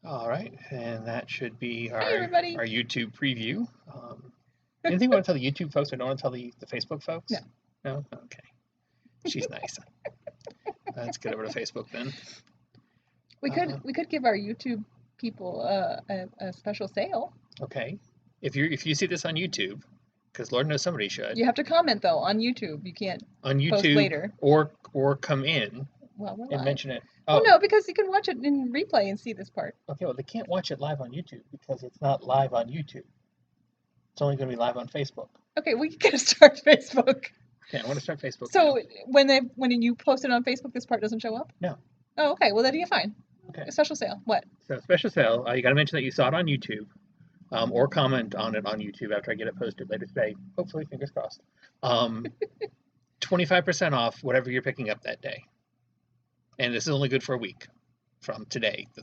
All right, and that should be our Hi, everybody. our YouTube preview. Anything you want to tell the YouTube folks, or don't want to tell the Facebook folks? No. No? Okay. She's nice. Let's get over to Facebook then. We could give our YouTube people a special sale. Okay. If you see this on YouTube, because Lord knows somebody should. You have to comment though on YouTube. You can't on YouTube post later. or come in Well, we're and live. mention it. Oh no, because you can watch it in replay and see this part. Okay, well they can't watch it live on YouTube because it's not live on YouTube. It's only going to be live on Facebook. Okay, we gotta start Facebook. Okay, I want to start Facebook. So now. when you post it on Facebook, this part doesn't show up? No. Oh, okay. Well, then you're fine. Okay. A special sale. What? So special sale. You got to mention that you saw it on YouTube, or comment on it on YouTube after I get it posted later today. Hopefully, fingers crossed. 25% off whatever you're picking up that day, and this is only good for a week from today, the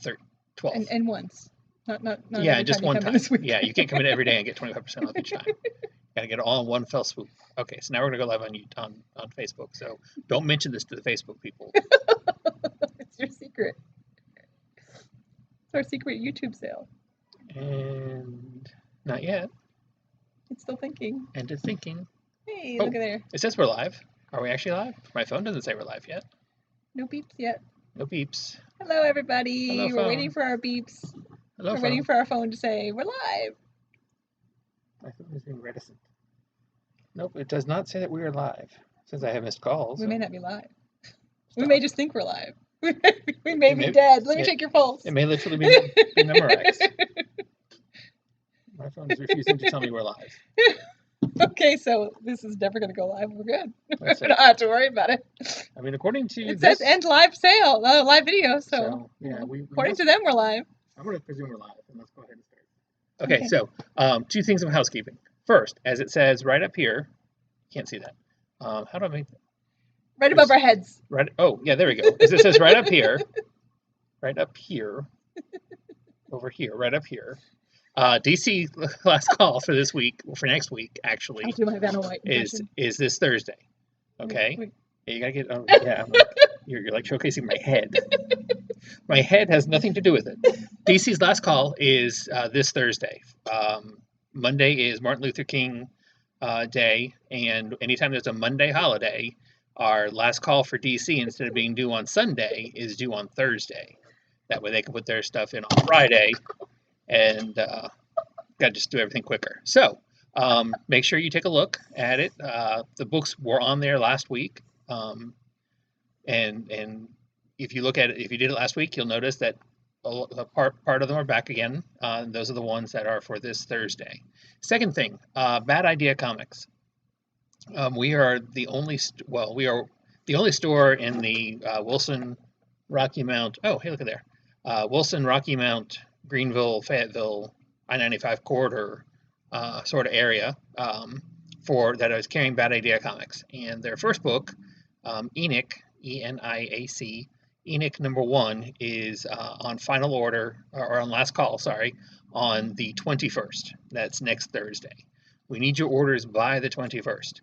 12th. And once. Not yeah, just one time. Yeah, you can't come in every day and get 25% off each time. Got to get it all in one fell swoop. Okay, so now we're gonna go live on Facebook. So don't mention this to the Facebook people. It's your secret. It's our secret YouTube sale. And not yet. It's still thinking. And it's thinking. Hey, look at there. It says we're live. Are we actually live? My phone doesn't say we're live yet. No beeps yet. No beeps. Hello, everybody. Hello, we're waiting for our beeps. Hello, we're waiting for our phone to say we're live. My phone is being reticent. Nope, it does not say that we are live. It says I have missed calls. We may not be live. Stop. We may just think we're live. We may be dead. Let me check your pulse. It may literally be Memorex. My phone is refusing to tell me we're live. Okay, so this is never going to go live. We're good. We don't have to worry about it. I mean, according to it says end live sale, live video. So yeah, according to them, we're live. I'm going to presume we're live, and let's go ahead and start. Okay, so 2 things of housekeeping. First, as it says right up here, can't see that. How do I make that? Right above our heads. Right. Oh, yeah, there we go. As it says right up here, over here, right up here. DC last call for this week, for next week, actually. I'll do my Vanna White is this Thursday? Okay. Wait. Yeah, you gotta get. Oh, yeah, you're like showcasing my head. My head has nothing to do with it. DC's last call is this Thursday. Monday is Martin Luther King Day, and anytime there's a Monday holiday, our last call for DC, instead of being due on Sunday, is due on Thursday. That way they can put their stuff in on Friday, and got to just do everything quicker. So make sure you take a look at it. The books were on there last week, and if you look at it, if you did it last week, you'll notice that a part of them are back again. Those are the ones that are for this Thursday. Second thing, Bad Idea Comics. We are the only store in the Wilson, Rocky Mount. Oh, hey, look at there. Wilson, Rocky Mount, Greenville, Fayetteville, I-95 corridor sort of area for that I was carrying Bad Idea Comics. And their first book, Enoch, E-N-I-A-C, Enoch #1 is on final order, or on last call, sorry, on the 21st. That's next Thursday. We need your orders by the 21st.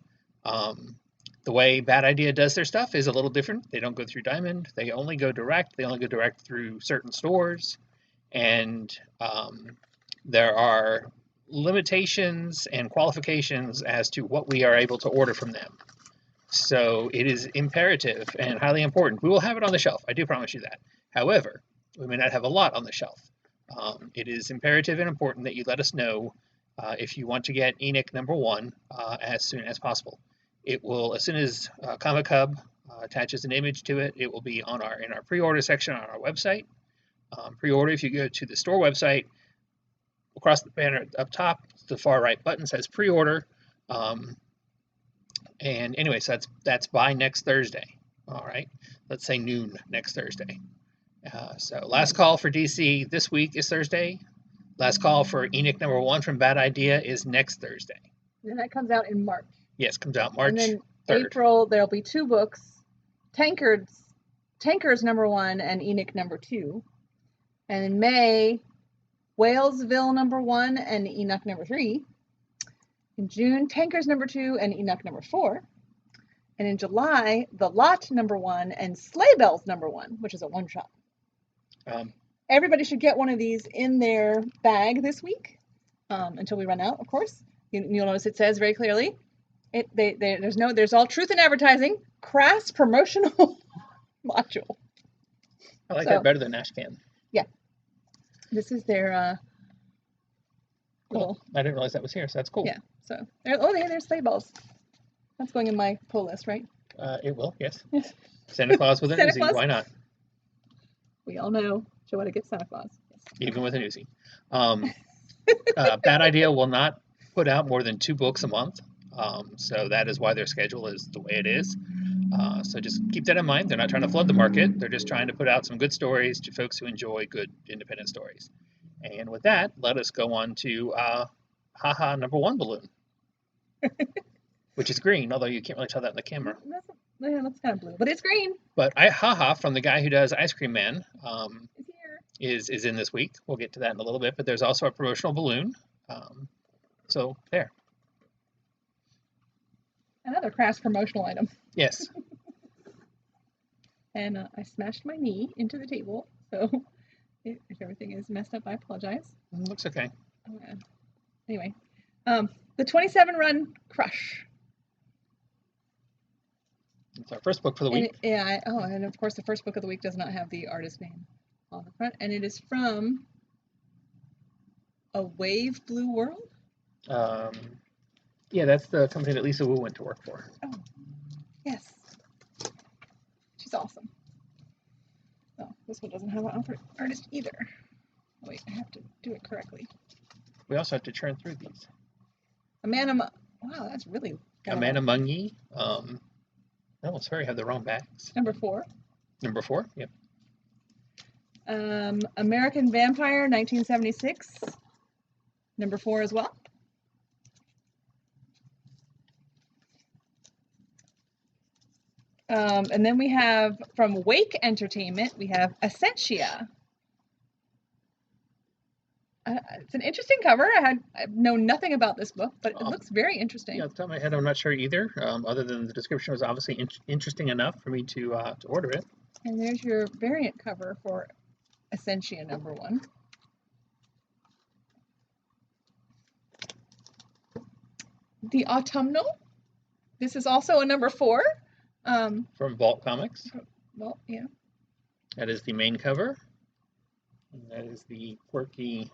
The way Bad Idea does their stuff is a little different. They don't go through Diamond. They only go direct. They only go direct through certain stores. And there are limitations and qualifications as to what we are able to order from them. So it is imperative and highly important. We will have it on the shelf. I do promise you that. However, we may not have a lot on the shelf. It is imperative and important that you let us know if you want to get Enoch #1 as soon as possible. It will, as soon as Comic Hub attaches an image to it, it will be on in our pre-order section on our website. Pre-order, if you go to the store website, across the banner up top, the far right button says pre-order. And anyway, so that's by next Thursday. All right, let's say noon next Thursday. So last call for DC this week is Thursday. Last call for Enoch #1 from Bad Idea is next Thursday. And that comes out in March. Yes, comes out March 3rd. And then April, there'll be 2 books, Tankers #1 and Enoch #2. And in May, Whalesville #1 and Enoch #3. In June, Tankers #2 and Enoch #4. And in July, The Lot #1 and Sleigh Bells #1, which is a one-shot. Everybody should get one of these in their bag this week, until we run out, of course. You'll notice it says very clearly, there's all truth in advertising, crass promotional module. I like that better than Ashcan. Yeah. This is their Cool. little. I didn't realize that was here, so that's cool. Yeah. So there's sleigh bells. That's going in my pull list, right? It will, yes. Santa Claus with an Santa Uzi. Claus? Why not? We all know Joanna gets Santa Claus. Yes. Even with an Uzi. Bad Idea will not put out more than 2 books a month. So that is why their schedule is the way it is. So just keep that in mind. They're not trying to flood the market. They're just trying to put out some good stories to folks who enjoy good independent stories. And with that, let us go on to Haha number 1 balloon, which is green, although you can't really tell that in the camera. That's kind of blue, but it's green. But Haha from the guy who does Ice Cream Man It's here. is in this week. We'll get to that in a little bit. But there's also a promotional balloon. So there. Another crass promotional item. Yes. And I smashed my knee into the table, so if everything is messed up, I apologize. Looks okay. Anyway, the 27 run Crush. It's our first book for the week. And of course the first book of the week does not have the artist name on the front, and it is from A Wave Blue World. Yeah, that's the company that Lisa Wu went to work for. Oh, yes. She's awesome. Oh, this one doesn't have an artist either. Oh, wait, I have to do it correctly. We also have to churn through these. Wow, that's really Amanda Mungy. Oh, sorry, I have the wrong bags. Number 4. Number 4, yep. American Vampire, 1976. Number 4 as well. And then we have from Wake Entertainment, we have Essentia. It's an interesting cover. I know nothing about this book, but it looks very interesting. Yeah, off the top of my head, I'm not sure either. Other than the description was obviously interesting enough for me to order it. And there's your variant cover for Essentia number 1. The Autumnal. This is also a number 4. From Vault Comics. Well, yeah. That is the main cover. And that is the quirky.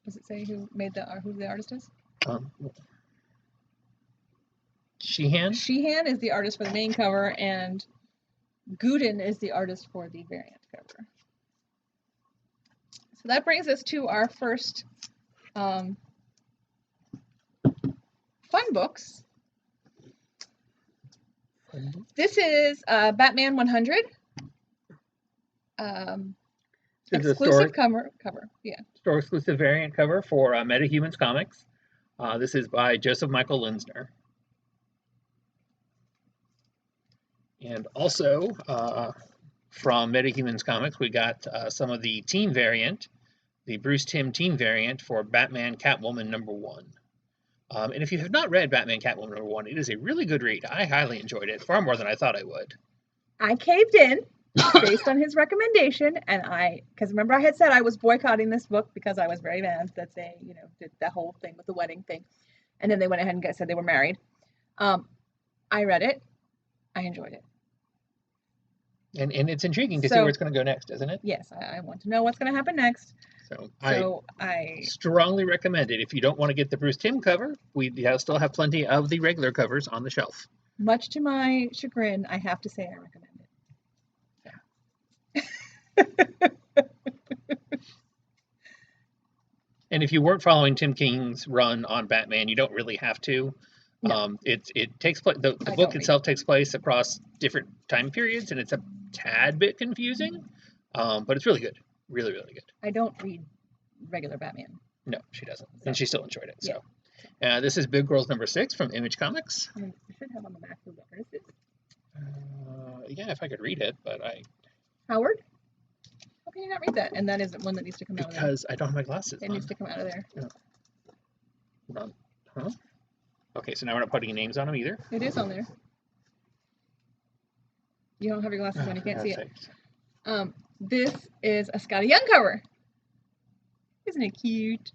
Does it say who the artist is? Sheehan? Sheehan is the artist for the main cover, and Gooden is the artist for the variant cover. So that brings us to our first fun books. This is Batman 100. Exclusive cover. Yeah. Store exclusive variant cover for MetaHumans Comics. This is by Joseph Michael Linsner. And also from MetaHumans Comics, we got some of the team variant, the Bruce Timm team variant for Batman Catwoman number 1. And if you have not read Batman Catwoman number 1, it is a really good read. I highly enjoyed it, far more than I thought I would. I caved in based on his recommendation, and because remember I had said I was boycotting this book because I was very mad that they, did that whole thing with the wedding thing, and then they went ahead and said they were married. I read it. I enjoyed it. And it's intriguing to see where it's going to go next, isn't it? Yes, I want to know what's going to happen next. So I strongly recommend it. If you don't want to get the Bruce Timm cover, we still have plenty of the regular covers on the shelf. Much to my chagrin, I have to say I recommend it. And if you weren't following Tim King's run on Batman, you don't really have to. No. It takes place. The book itself takes place across different time periods, and it's a tad bit confusing, but it's really good. Really, really good. I don't read regular Batman. No, she doesn't, and she still enjoyed it. Yeah. So, this is Big Girls number 6 from Image Comics. I should have on the back who the artist is. Yeah, if I could read it, but I. Howard. How can you not read that? And that isn't one that needs to come out of there. Because I don't have my glasses. It needs to come out of there. Yeah. Hold on. Huh? Okay, so now we're not putting names on them either. It is on there. You don't have your glasses on. You can't see it. This is a Scotty Young cover. Isn't it cute?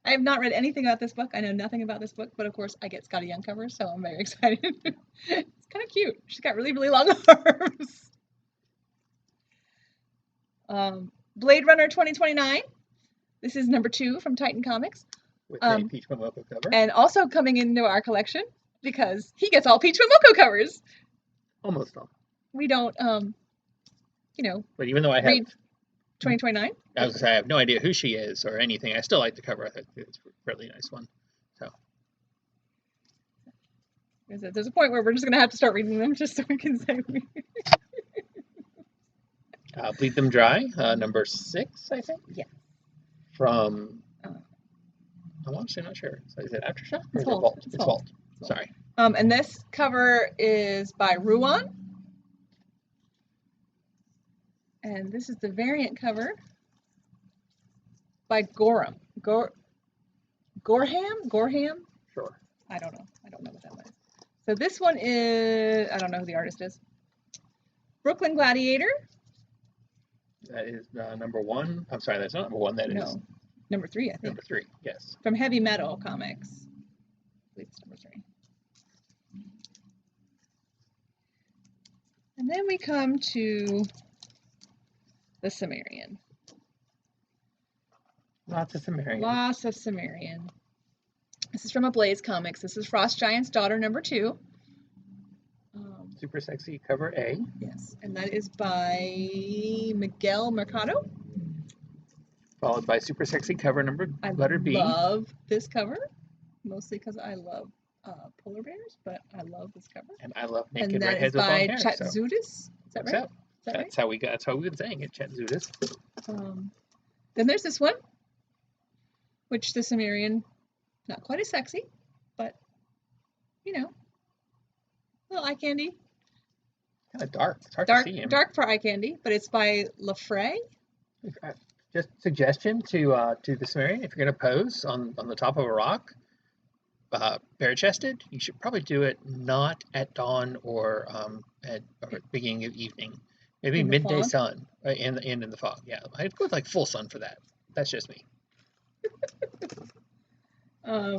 I have not read anything about this book. I know nothing about this book, but of course I get Scotty Young covers, so I'm very excited. It's kind of cute. She's got really, really long arms. Blade Runner 2029. This is number 2 from Titan Comics. With a Peach Momoko cover. And also coming into our collection because he gets all Peach Momoko covers. Almost all. We don't, But even though I have... read 2029? I was going to say, I have no idea who she is or anything. I still like the cover. I think it's a really nice one. So there's a point where we're just going to have to start reading them just so we can say we... Bleed Them Dry, number 6, I think? Yeah. From... I'm honestly not sure. So is it Aftershock or It's is it Vault. Vault? It's It's Vault. Vault. Sorry. And this cover is by Ruan. And this is the variant cover by Gorham. Gorham? Sure. I don't know. I don't know what that was. So this one is, I don't know who the artist is. Brooklyn Gladiator. That is number 1. I'm sorry, that's not number 1. That is number 3, I think. number 3, yes. From Heavy Metal Comics. I believe it's number 3. And then we come to the Cimmerian. Lots of Cimmerian. Lots of Cimmerian. This is from Ablaze Comics. This is Frost Giant's Daughter, number 2. Super Sexy cover A. Yes, and that is by Miguel Mercado. Followed by Super Sexy cover letter B. I love this cover, mostly because I love polar bears, but I love this cover. And I love naked and that redheads is with long by hair. Chet so. Zudis. Is that right? That's how we've been saying it, Chet Zudis. Then there's this one, which the Cimmerian, not quite as sexy, but little eye candy. Kind of dark. It's hard to see him. Dark for eye candy, but it's by Lafray. Just suggestion to the Cimmerian: if you're going to pose on the top of a rock, bare-chested, you should probably do it not at dawn or at beginning of evening. Maybe In the midday fog? sun in the fog. Yeah, I'd go with like full sun for that. That's just me.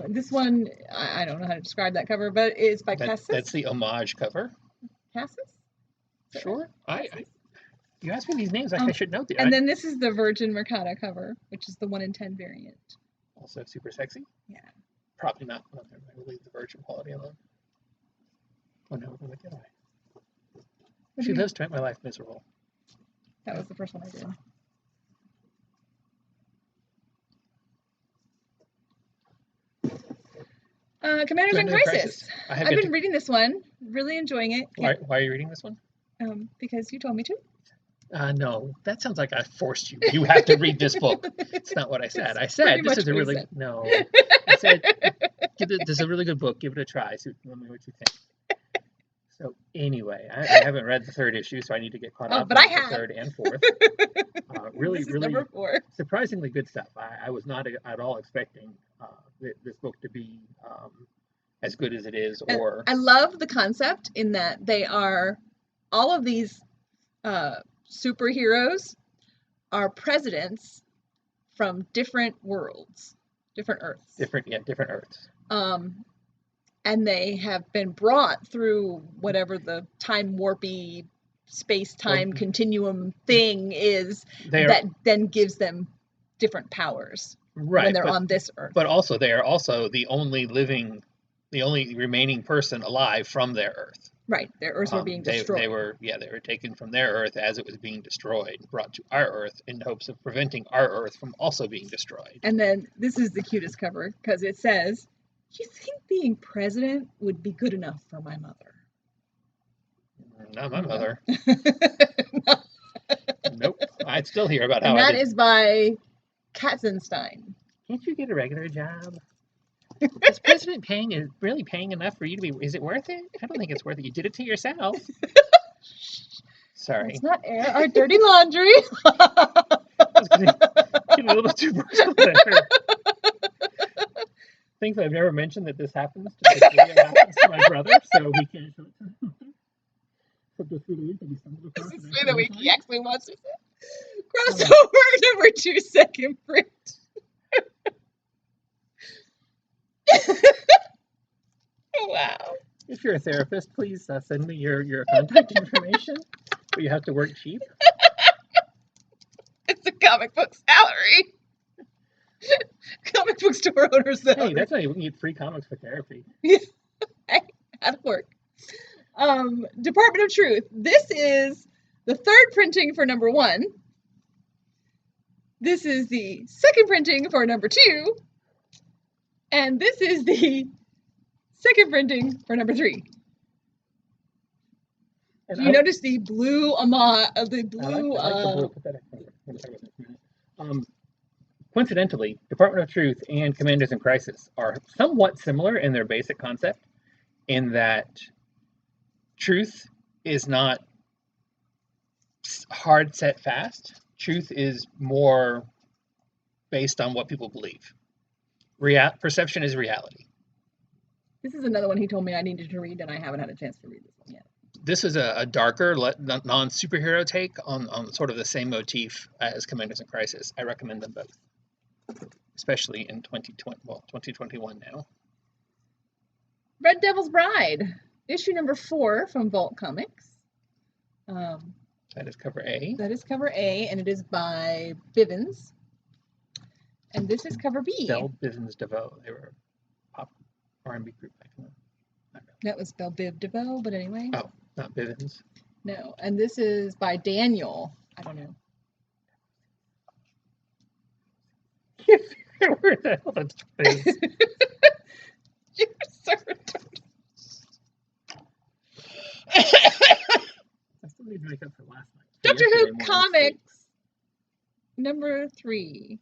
This one, I don't know how to describe that cover, but it's by Cassis. That's the homage cover. Cassis? Sure. You asked me these names like I should know them. And then this is the Virgin Mercado cover, which is the 1 in 10 variant. Also super sexy. Yeah. Probably not. I will leave the virgin quality alone. Oh no, what did I? She lives to make my life miserable. That was the first one I did. Commanders in Crisis. I've been reading this one, really enjoying it. Why are you reading this one? Because you told me to. No, that sounds like I forced you. You have to read this book. It's not what I said. I said this is a really no. I said this is a really good book. Give it a try. So tell me what you think. So anyway, I haven't read the 3rd issue, so I need to get caught up. But I have. The 3rd and 4th. Really number 4. Surprisingly good stuff. I was not at all expecting this book to be as good as it is. Or I love the concept in that they are all of these superheroes are presidents from different worlds, different Earths. Different Earths. And they have been brought through whatever the time warpy space-time continuum thing is that then gives them different powers when they're on this Earth. But also they are also the only remaining person alive from their Earth. Right, their Earths were being destroyed. They were taken from their Earth as it was being destroyed, brought to our Earth in hopes of preventing our Earth from also being destroyed. And then this is the cutest cover because it says, "You think being president would be good enough for my mother?" Not my mother. Nope. I'd still hear about how. And that is by Katzenstein. Can't you get a regular job? Is President really paying enough for you to be? Is it worth it? I don't think it's worth it. You did it to yourself. Sorry. It's not air our dirty laundry. I was getting a little too personal there. Things I've never mentioned that this happens to my brother, so he can't show it to him. This is through the week he actually watches it. Crossover number 2, second print. Wow. If you're a therapist, please send me your contact information. But you have to work cheap. It's a comic book salary. Comic book store owner salary. Hey, that's how you can get free comics for therapy. Hey, that'll work. Department of Truth. This is the third printing for number 1. This is the second printing for number 2. And this is the second printing for number 3. And Do you notice the blue the blue? I like the blue. Put that in. Coincidentally, Department of Truth and Commanders in Crisis are somewhat similar in their basic concept, in that truth is not hard set fast. Truth is more based on what people believe. Perception is reality. This is another one he told me I needed to read, and I haven't had a chance to read this one yet. This is a darker, non-superhero take on sort of the same motif as Commanders in Crisis. I recommend them both, especially in 2021 now. Red Devil's Bride, issue number 4 from Vault Comics. That is cover A. That is cover A, and it is by Bivens. And this is cover B. Bell Bivens DeVoe. They were a pop R&B group back in the... That was Bell Biv DeVoe, but anyway. Oh, not Bivens. No, and this is by Daniel. I don't know. Where the hell is this? You're so retarded. I still need to make up for last night. Doctor Who Comics number 3.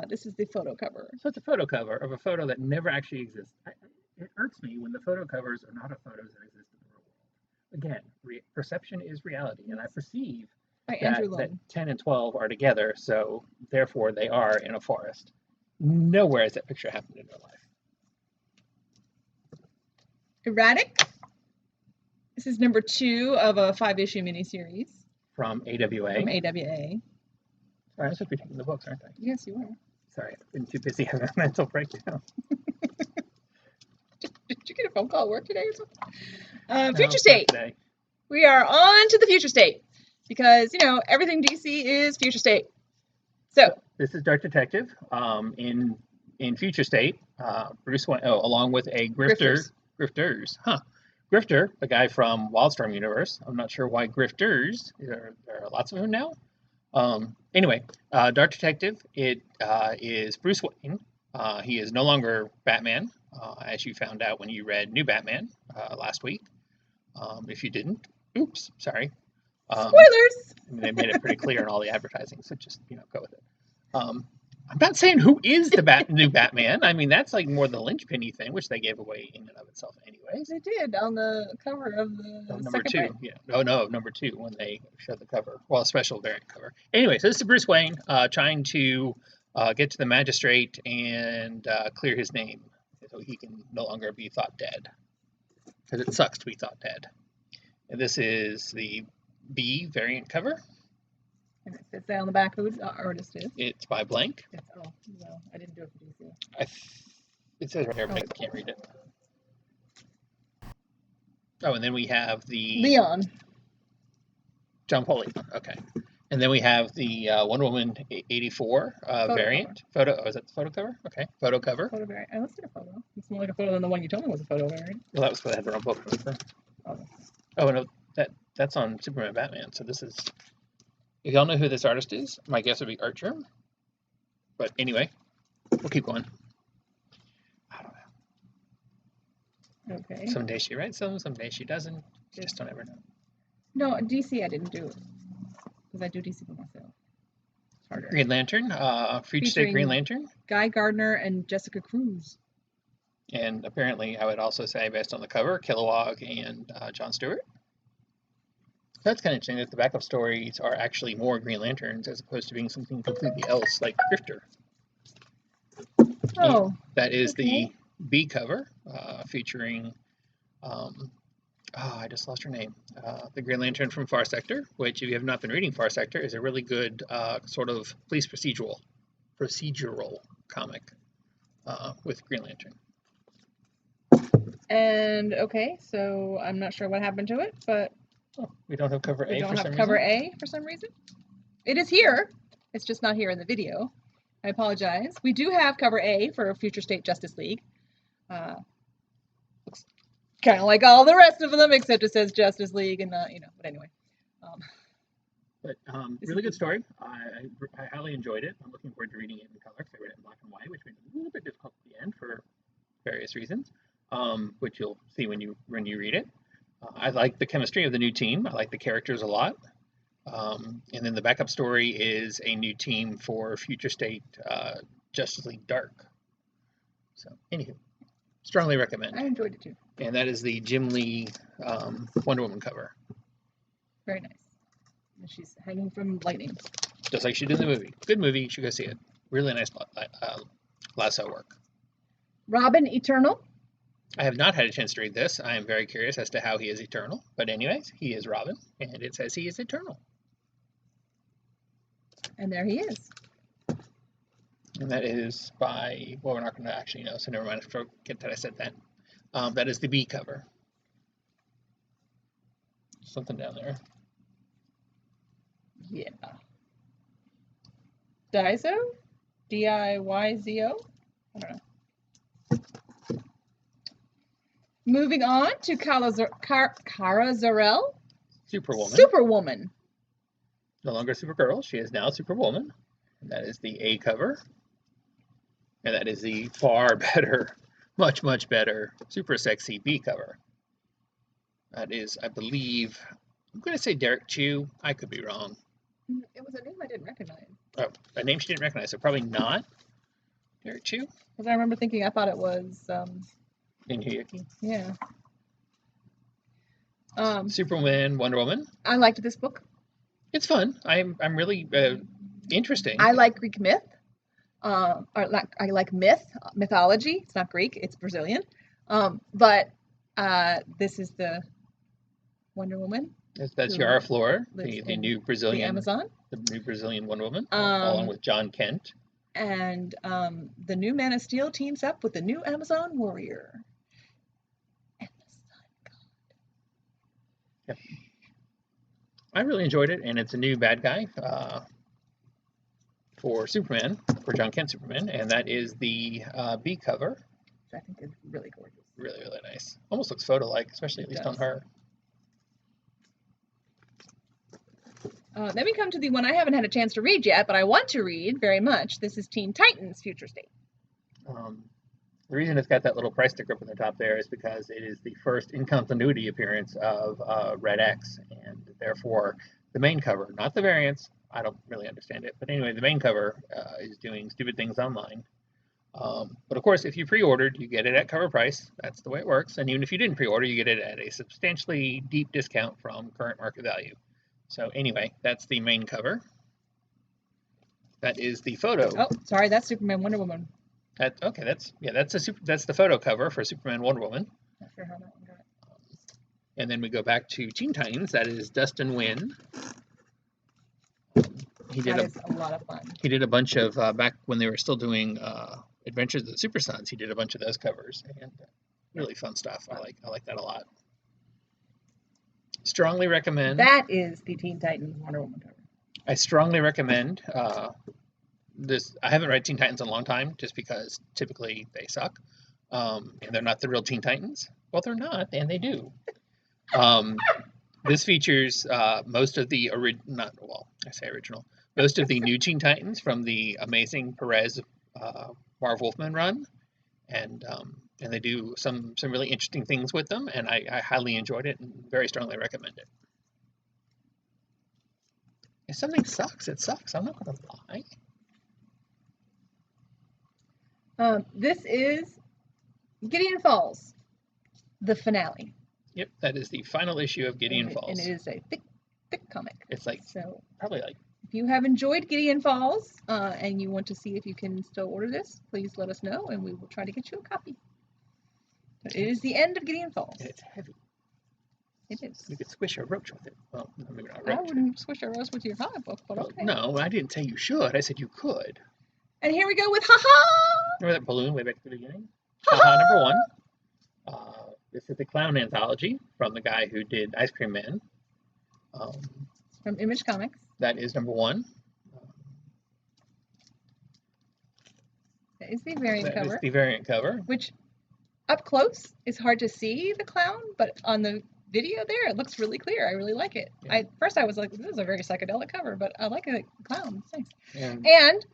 This is the photo cover. So it's a photo cover of a photo that never actually exists. It irks me when the photo covers are not of photos that exist in the real world. Again, perception is reality, and I perceive that 10 and 12 are together, so therefore they are in a forest. Nowhere has that picture happened in real life. Erratic. This is number 2 of a 5-issue miniseries. From AWA. From AWA. Sorry, I'm supposed to be taking the books, aren't I? Yes, you are. Sorry, I've been too busy having a mental breakdown. Did you get a phone call at work today or something? Future No, State. Today. We are on to the Future State. Because, everything DC is Future State. So. This is Dark Detective. In Future State, Bruce Wayne, along with a Grifters. Grifter, the guy from Wildstorm universe. I'm not sure why Grifters. There are lots of them now. Anyway, Dark Detective, it is Bruce Wayne. He is no longer Batman, as you found out when you read New Batman last week. If you didn't, oops, sorry. Spoilers! I mean, they made it pretty clear in all the advertising, so just, go with it. I'm not saying who is the new Batman. I mean, that's like more the linchpinny thing, which they gave away in and of itself anyways. They did on the cover of the number second 2. print. Yeah. No, number 2 when they showed the cover. Well, a special variant cover. Anyway, so this is Bruce Wayne trying to get to the magistrate and clear his name so he can no longer be thought dead. Because it sucks to be thought dead. And this is the B variant cover. And it says on the back who the artist is. It's by Blank. Oh, no, I didn't do it for DC. It says right here, but I can't read it. Oh, and then we have the... Leon. John Paul Leon, okay. And then we have the Wonder Woman 84 variant. Photo. Oh, is that the photo cover? Okay, photo cover. Photo variant. I looked at a photo. It's more like a photo than the one you told me was a photo variant. Well, that was because I had the wrong book. Oh, no, that's on Superman Batman. So this is... If y'all know who this artist is, my guess would be Archer. But anyway, we'll keep going. I don't know. Okay. Some days she writes some days she doesn't. You just don't ever know. No, DC I didn't do it. Because I do DC for myself. It's harder. Green Lantern, Future State Green Lantern. Guy Gardner and Jessica Cruz. And apparently, I would also say, based on the cover, Kilowog and John Stewart. That's kind of interesting that the backup stories are actually more Green Lanterns as opposed to being something completely else, like Grifter. Oh. That is the B cover, featuring Oh, I just lost her name. The Green Lantern from Far Sector, which, if you have not been reading Far Sector, is a really good sort of police procedural comic with Green Lantern. And okay, so I'm not sure what happened to it, but Oh, we don't have cover we A don't for have some cover reason. A for some reason. It is here. It's just not here in the video. I apologize. We do have cover A for Future State Justice League. Looks kind of like all the rest of them, except it says Justice League and not, but anyway. But This really is good story. I highly enjoyed it. I'm looking forward to reading it in color because I read it in black and white, which made it a little bit difficult at the end for various reasons, which you'll see when you read it. I like the chemistry of the new team. I like the characters a lot. And then the backup story is a new team for Future State Justice League Dark. So, anywho, strongly recommend. I enjoyed it too. And that is the Jim Lee Wonder Woman cover. Very nice. And she's hanging from lightning. Just like she did in the movie. Good movie. You should go see it. Really nice lasso work. Robin Eternal. I have not had a chance to read this. I am very curious as to how he is eternal. But anyways, he is Robin, and it says he is eternal. And there he is. And that is by, well, we're not going to actually know, so never mind. I forget that I said that. That is the B cover. Something down there. Yeah. Daizo? D-I-Y-Z-O? I don't know. Moving on to Kara Zor-El. Superwoman. Superwoman. No longer Supergirl. She is now Superwoman. And that is the A cover. And that is the far better, much, much better, super sexy B cover. That is, I believe, I'm going to say Derek Chu. I could be wrong. It was a name I didn't recognize. Oh, a name she didn't recognize, so probably not Derek Chu. Because I remember thinking, I thought it was, Inuyuki. yeah. Superman, Wonder Woman. I liked this book. It's fun. I'm really interesting. I like Greek myth. I like mythology. It's not Greek, it's Brazilian. But this is the Wonder Woman. That's Yara Flor, lives the in new Brazilian, the Amazon. the new Brazilian Wonder Woman, along with John Kent. And the new Man of Steel teams up with the new Amazon warrior. And the sun god. Yep. I really enjoyed it, and it's a new bad guy for Superman, for John Kent Superman, and that is the B cover. Which I think is really gorgeous. Really, really nice. Almost looks photo-like, especially at least on her. Then we come to the one I haven't had a chance to read yet, but I want to read very much. This is Teen Titans Future State. The reason it's got that little price sticker up in the top there is because it is the first in continuity appearance of Red X, and therefore the main cover, not the variants. I don't really understand it, but anyway, the main cover is doing stupid things online. But of course, if you pre-ordered, you get it at cover price. That's the way it works. And even if you didn't pre-order, you get it at a substantially deep discount from current market value. So anyway, that's the main cover. That is the photo. Oh, sorry, that's Superman Wonder Woman. That's the photo cover for Superman Wonder Woman. Not sure how that one got. And then we go back to Teen Titans. That is Dustin Nguyen. That is a lot of fun. He did a bunch of back when they were still doing Adventures of the Super Sons. He did a bunch of those covers, and really fun stuff. I like that a lot. Strongly recommend. That is the Teen Titans Wonder Woman cover. I strongly recommend this. I haven't read Teen Titans in a long time, just because typically they suck, and they're not the real Teen Titans. Well, they're not, and they do. This features most of the original. Most of the new Teen Titans from the amazing Perez Marv Wolfman run, and they do some really interesting things with them, and I highly enjoyed it and very strongly recommend it. If something sucks, it sucks. I'm not going to lie. This is Gideon Falls, the finale. Yep, that is the final issue of Gideon Falls. And it is a thick comic. It's like, so probably like, if you have enjoyed Gideon Falls and you want to see if you can still order this, please let us know and we will try to get you a copy. But it is the end of Gideon Falls. And it's heavy. It is. You could squish a roach with it. Well, maybe not a I roach. wouldn't squish a rose with your comic book, but Well, okay. no, I didn't say you should. I said you could. And here we go with haha. Remember that balloon way back at the beginning? Ha-ha! Haha, number 1. This is the clown anthology from the guy who did Ice Cream Man. From Image Comics. That is number 1. That is the variant That cover. is the variant cover. Which, up close, is hard to see the clown, but on the video there, it looks really clear. I really like it. Yeah. First I was like, this is a very psychedelic cover, but I like the clown. It's nice. And And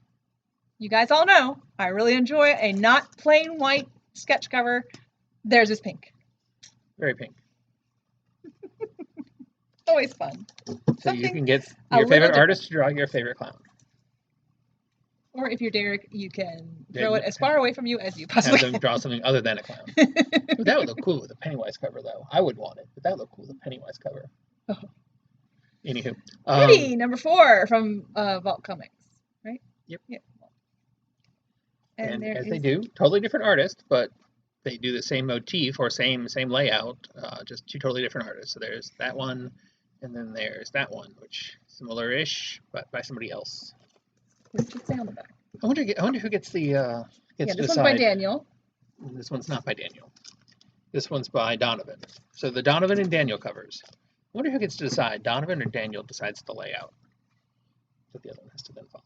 you guys all know I really enjoy a not plain white sketch cover. Theirs is pink. very pink. Always fun. So you can get a your little favorite different. artist to draw your favorite clown. Or if you're Derek, you can Yeah, throw it as far away from you as you possibly Have them draw something other than a clown. Ooh, that would look cool with a Pennywise cover, though. I would want it, but that would look cool with a Pennywise cover. Oh. Anywho. Kitty, number 4 from Vault Comics, right? Yep. And there as is they do, totally different artist, but they do the same motif or same layout, just 2 totally different artists. So there's that one, and then there's that one, which similar-ish, but by somebody else. What did it say on the back? I wonder who gets the gets to This one's by decide. Daniel. This one's not by Daniel. This one's by Donovan. So the Donovan and Daniel covers. I wonder who gets to decide. Donovan or Daniel decides the layout that the other one has to then follow.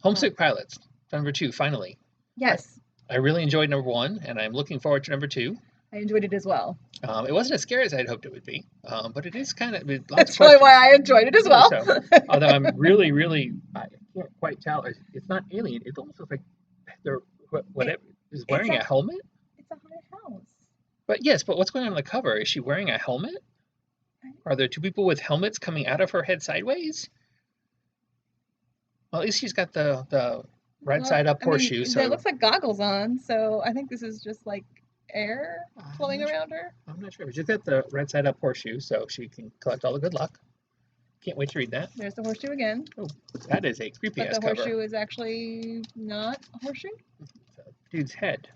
Homesick Pilots, number 2, finally. Yes, I really enjoyed number 1, and I'm looking forward to number 2. I enjoyed it as well. It wasn't as scary as I'd hoped it would be, but it is kind of. That's probably why I enjoyed it as well. So, although I'm really, I can't quite tell. It's not alien. It almost looks like they're whatever is wearing a helmet. It's a haunted house. But yes, but what's going on the cover? Is she wearing a helmet? Are there 2 people with helmets coming out of her head sideways? Well, at least she's got the right side up horseshoe. So it looks like goggles on. So I think this is just like air flowing around her. I'm not sure, but she's got the right side up horseshoe, so she can collect all the good luck. Can't wait to read that. There's the horseshoe again. Oh, that is a creepy ass But the cover. horseshoe is actually not a horseshoe. It's a dude's head.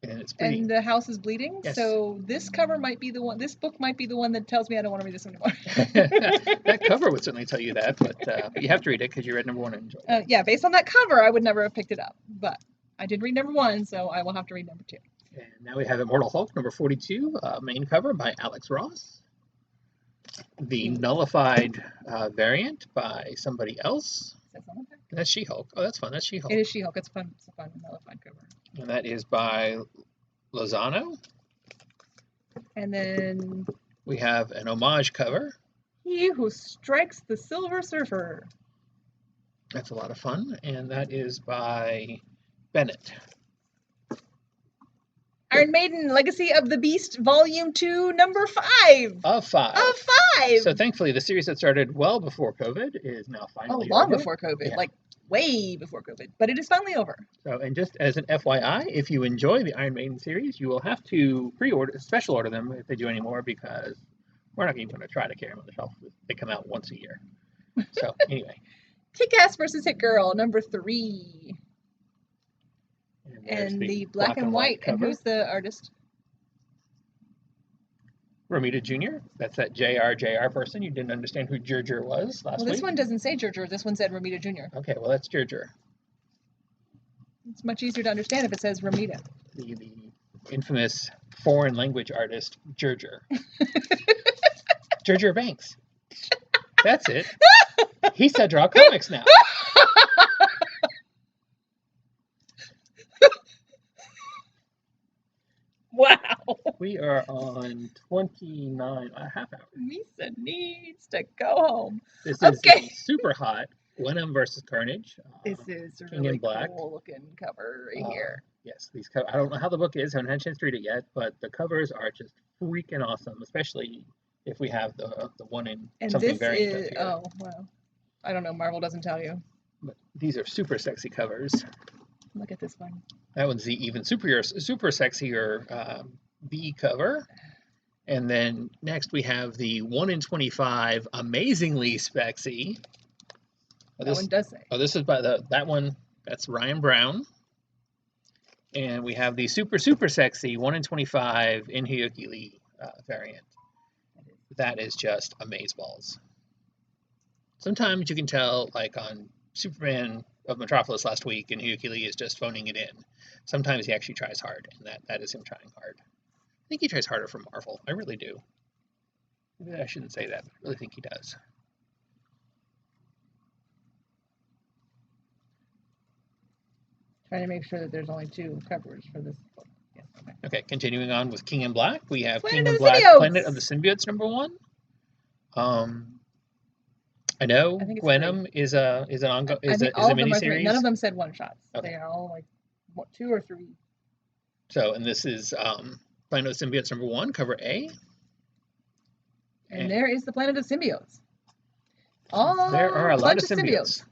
And it's pretty. And the house is bleeding. Yes. So this cover might be the one. This book might be the one that tells me I don't want to read this anymore. That cover would certainly tell you that, but you have to read it because you read number 1 and enjoyed it. Yeah, based on that cover, I would never have picked it up. But I did read number 1, so I will have to read number 2. And now we have Immortal Hulk, number 42, main cover by Alex Ross. The nullified variant by somebody else. Says on the back. And that's She-Hulk. Oh, that's fun. That's She-Hulk. It is She-Hulk. It's fun. It's a fun nullified cover. And that is by Lozano. And then We have an homage cover. He Who Strikes the Silver Surfer. That's a lot of fun. And that is by Bennett. Iron Maiden, Legacy of the Beast, Volume 2, number 5. Of 5. Of 5. So thankfully, the series that started well before COVID is now finally long over. before COVID, Yeah. like way before COVID, but it is finally over. So, and just as an FYI, if you enjoy the Iron Maiden series, you will have to special order them if they do anymore, because we're not even going to try to carry them on the shelf. They come out once a year. So anyway. Kick-Ass versus Hit Girl, number 3. there's And the black and white. And cover. who's the artist? Romita Jr. That's that JR person. You didn't understand who Jurger was last Well, this week. one doesn't say Jurger. This one said Romita Jr. Okay, well, that's Jurger. It's much easier to understand if it says Romita. The infamous foreign language artist, Jurger. Jurger Banks. That's it. He said draw comics now. Wow. We are on 29 a half hours. Misa needs to go home. This is Okay. super hot. Wenham versus Carnage. This is a King in really Black. cool looking cover right here. Yes, these I don't know how the book is. I haven't had a chance to read it yet, but the covers are just freaking awesome, especially if we have the one in And something this variant is, up here. oh, well, I don't know. Marvel doesn't tell you. But these are super sexy covers. Look at this one. That one's the even super sexier B cover. And then next we have the 1 in 25 amazingly spexy. That one does say. Oh, this is by that one. That's Ryan Brown. And we have the super sexy 1 in 25 Inhyukili variant. that is just amazeballs. Sometimes you can tell, like on Superman of Metropolis last week, and Hugh Keeley is just phoning it in. Sometimes he actually tries hard, and that is him trying hard. I think he tries harder for Marvel. I really do. Maybe I shouldn't say that, but I really think he does. Trying to make sure that there's only 2 covers for this book. Yes, okay. Okay, continuing on with King in Black, we have Planet King of in the Black, Symbiotes! Planet of the Symbiotes #1. I know I think it's Gwenom is a miniseries. None of them said one shots. Okay. They are all like 2 or 3. So, and this is Planet of the Symbiotes #1, cover A. And there is the Planet of Symbiotes. There are a lot of symbiotes.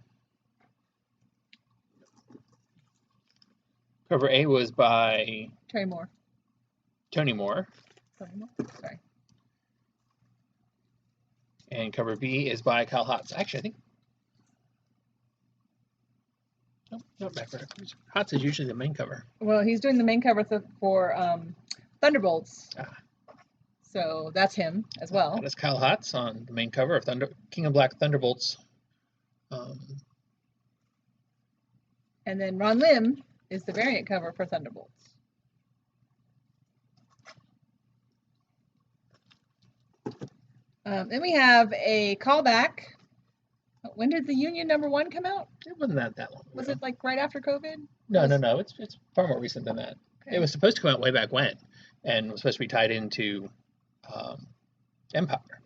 Cover A was by Tony Moore. Sorry. And cover B is by Kyle Hotz. Actually, I think. No, not backwards. Hotz is usually the main cover. Well, he's doing the main cover for Thunderbolts. So that's him as well. That is Kyle Hotz on the main cover of King of Black Thunderbolts. And then Ron Lim is the variant cover for Thunderbolts. Then we have a callback. When did the Union #1 come out? It wasn't that long ago. Was it like right after COVID? No. It's far more recent than that. Okay. It was supposed to come out way back when, and was supposed to be tied into Empire.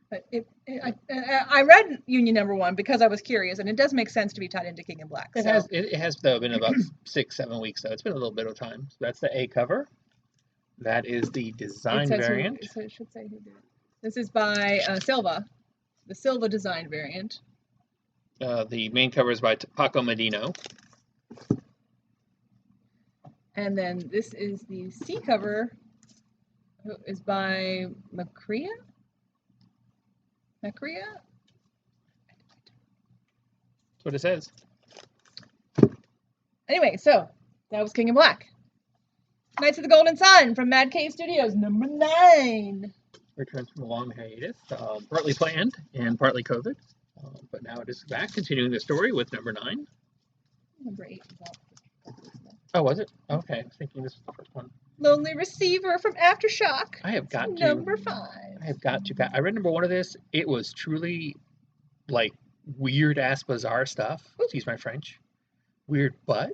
But I read Union #1 because I was curious, and it does make sense to be tied into King in Black. It has though been about 6-7 weeks, so it's been a little bit of time. So that's the A cover. That is the design variant. So it should say who did it. This is by Silva, the Silva design variant. The main cover is by Paco Medino. And then this is the C cover, is by Macria? That's what it says. Anyway, so that was King in Black. Knights of the Golden Sun from Mad Cave Studios, #9. Returns from a long hiatus, partly planned and partly COVID. But now it is back, continuing the story with #9. Number 8 is out. Oh, was it? Okay, I was thinking this was the first one. Lonely Receiver from Aftershock. I have got number 5. I have got to. I read #1 of this. It was truly like weird ass bizarre stuff. Excuse my French. Weird but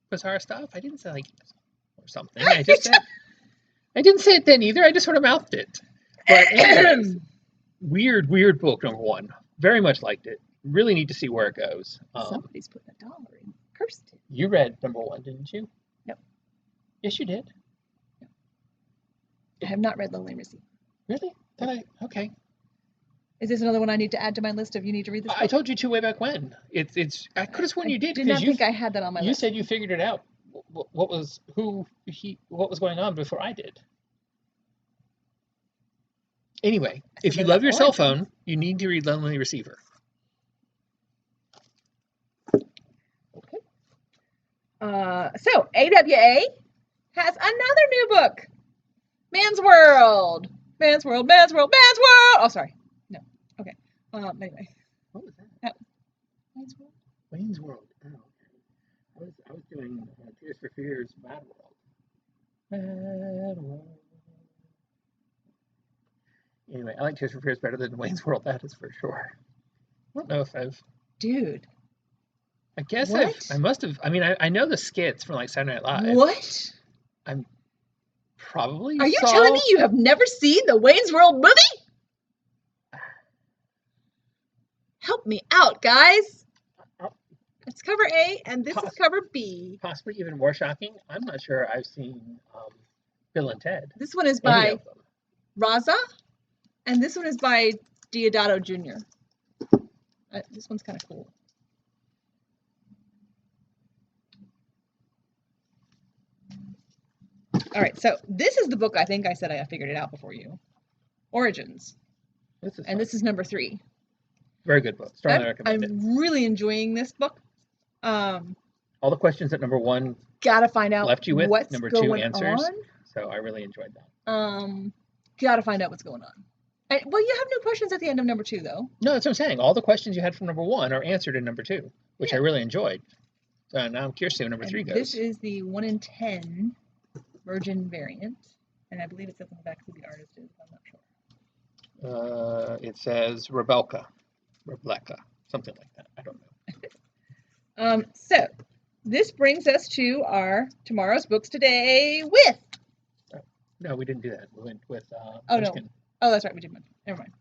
bizarre stuff. I didn't say like or something. I just said. I didn't say it then either. I just sort of mouthed it. But anyways, weird book #1. Very much liked it. Really need to see where it goes. Somebody's putting $1 in. Cursed it. You read #1, didn't you? No. Yes, you did. No. I have not read Lonely Receiver. Really? Okay. Is this another one I need to add to my list of you need to read this book? I told you to way back when. I could have sworn you did. I did not think I had that on my list. You said you figured it out. What was going on before I did. Anyway, if you love your cell phone, you need to read Lonely Receiver. Okay. So AWA has another new book. Man's World. Oh, sorry. No. Okay. Anyway. What was that? Wayne's World. Oh, okay. I was doing Tears for Fears, Mad World. Anyway, I like Tears for Fears better than Wayne's World. That is for sure. I don't know if I've. Dude. I guess I must have. I mean, I know the skits from like Saturday Night Live. What? I'm probably. Are you telling me you have never seen the Wayne's World movie? Help me out, guys. It's cover A, and this is cover B. Possibly even more shocking, I'm not sure I've seen Bill and Ted. This one is by Raza, and this one is by Deodato Jr. This one's kind of cool. All right, so this is the book I think I said I figured it out before you. Origins. This is number 3. Very good book. Strongly recommend it. I'm really enjoying this book. All the questions that #1 gotta find out left you with, what's #2 going answers. on. So I really enjoyed that. Gotta find out what's going on. Well, you have no questions at the end of number 2, though. No, that's what I'm saying. All the questions you had from number 1 are answered in number 2, which I Yeah. really enjoyed. So now I'm curious to see what number 3 goes. This is the 1 in 10 Virgin variant, and I believe it says on the back who the artist is. I'm not sure. It says Rebecca, something like that. I don't know. So this brings us to our tomorrow's books today with. No, we didn't do that. We went with Munchkin. No. Oh, that's right. We did Munchkin.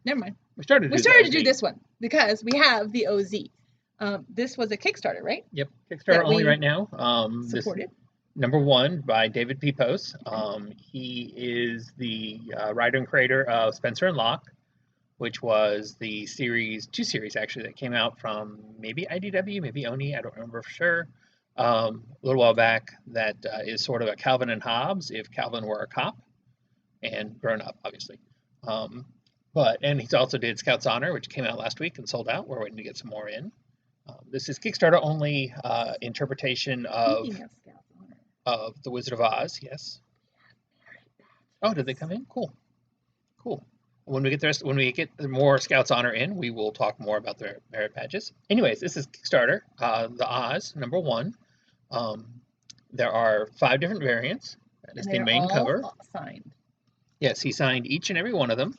Never mind. We started to do this one because we have the OZ. This was a Kickstarter, right? Yep, Kickstarter only right now. Supported. Number 1 by David P. Post. He is the writer and creator of Spencer and Locke, which was the two series actually that came out from maybe IDW, maybe Oni, I don't remember for sure, a little while back. That is sort of a Calvin and Hobbes if Calvin were a cop and grown up, obviously. And he's also did Scout's Honor, which came out last week and sold out. We're waiting to get some more in. This is Kickstarter only interpretation of The Wizard of Oz. Yes. Oh, did they come in? Cool. When we get more Scouts Honor in, we will talk more about their merit badges. Anyways, this is Kickstarter, the Oz number 1. There are 5 different variants. That is the main cover. Signed. Yes, he signed each and every one of them.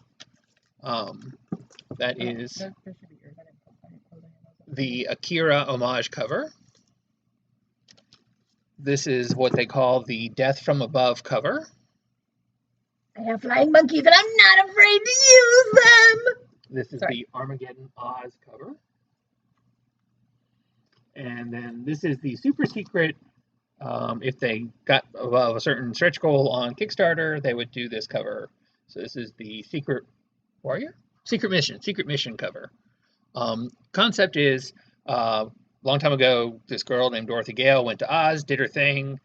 That is the Akira homage cover. This is what they call the Death from Above cover. I have flying monkeys and I'm not afraid to use them. This is the Armageddon Oz cover. And then this is the super secret. If they got above a certain stretch goal on Kickstarter, they would do this cover. So this is the Secret Warrior? Secret Mission cover. Concept is, long time ago, this girl named Dorothy Gale went to Oz, did her thing,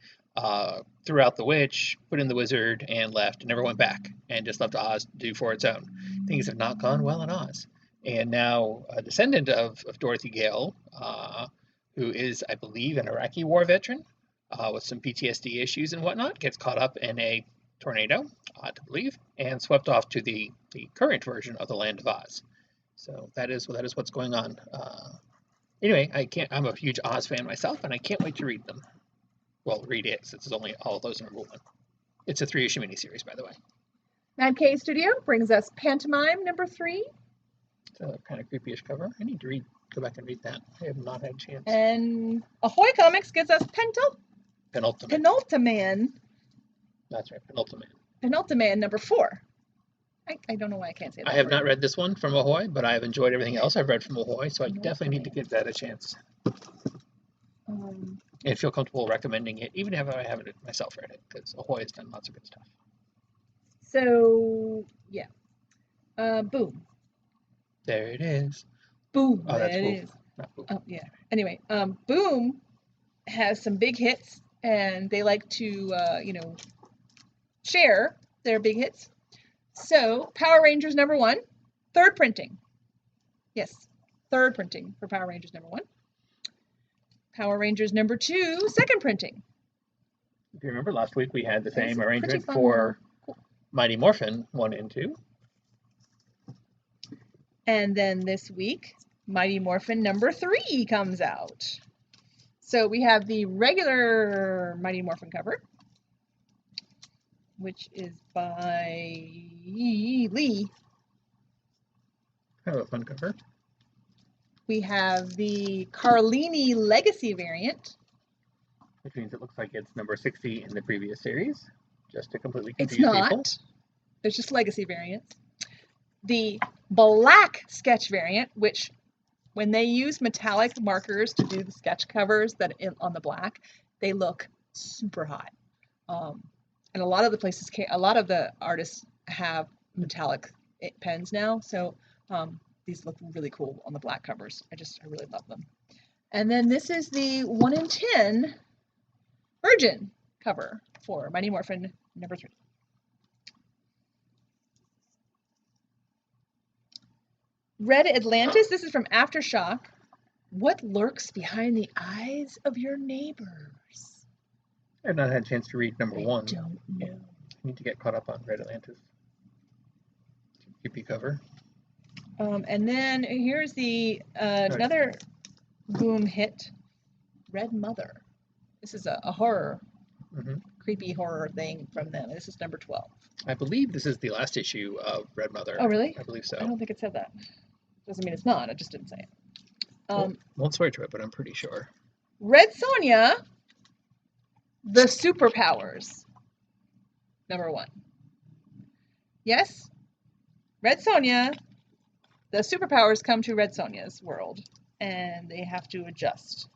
threw out the witch, put in the wizard, and left, and never went back, and just left Oz to do for its own. Things have not gone well in Oz. And now a descendant of Dorothy Gale, who is, I believe, an Iraqi war veteran with some PTSD issues and whatnot, gets caught up in a tornado, I believe, and swept off to the current version of the Land of Oz. So that is what's going on. Anyway, I'm a huge Oz fan myself, and I can't wait to read them. Well, read it, since it's only all of those number 1. It's a 3-issue miniseries, by the way. Mad K Studio brings us Pantomime number 3. It's a kind of creepy-ish cover. I need to go back and read that. I have not had a chance. And Ahoy Comics gives us Penultiman. That's right, Penultiman. Penultiman number 4. I don't know why I can't say that. I have not read this one from Ahoy, but I have enjoyed everything else I've read from Ahoy, so I definitely need to give that a chance. And feel comfortable recommending it, even if I haven't myself read it, because Ahoy has done lots of good stuff. So, yeah. Boom. There it is. Boom. Oh, that's Boom. Boom. Not Boom. Oh, yeah. Anyway, Boom has some big hits, and they like to, share their big hits. So, Power Rangers number 1, 3rd printing. Yes, 3rd printing for Power Rangers number 1. Power Rangers number 2, 2nd printing. If you remember, last week we had the same arrangement for Mighty Morphin 1 and 2. And then this week, Mighty Morphin number 3 comes out. So we have the regular Mighty Morphin cover, which is by Lee. Kind of a fun cover. We have the Carlini Legacy variant. Which means it looks like it's number 60 in the previous series, just to completely confuse people. It's not. There's just Legacy variants. The black sketch variant, which when they use metallic markers to do the sketch covers on the black, they look super hot. And a lot of the artists have metallic pens now, so these look really cool on the black covers. I really love them. And then this is the 1 in 10 Virgin cover for Mighty Morphin number 3. Red Atlantis, this is from Aftershock. What lurks behind the eyes of your neighbors? I have not had a chance to read number 1. I don't know. I need to get caught up on Red Atlantis. Creepy cover. And then here's the another boom hit, Red Mother. This is a horror, creepy horror thing from them. This is number 12. I believe this is the last issue of Red Mother. Oh, really? I believe so. I don't think it said that. Doesn't mean it's not. I just didn't say it. Won't swear to it, but I'm pretty sure. Red Sonja, the superpowers. Number 1. Yes, Red Sonja, the superpowers come to Red Sonja's world, and they have to adjust,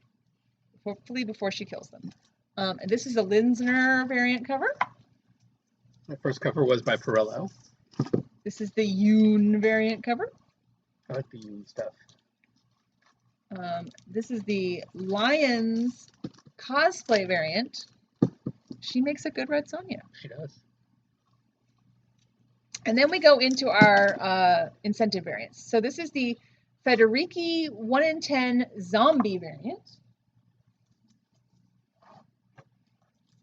hopefully before she kills them. And this is a Linsner variant cover. The first cover was by Perillo. This is the Yoon variant cover. I like the Yoon stuff. This is the Lions cosplay variant. She makes a good Red Sonja. She does. And then we go into our incentive variants. So this is the Federici 1 in 10 zombie variant.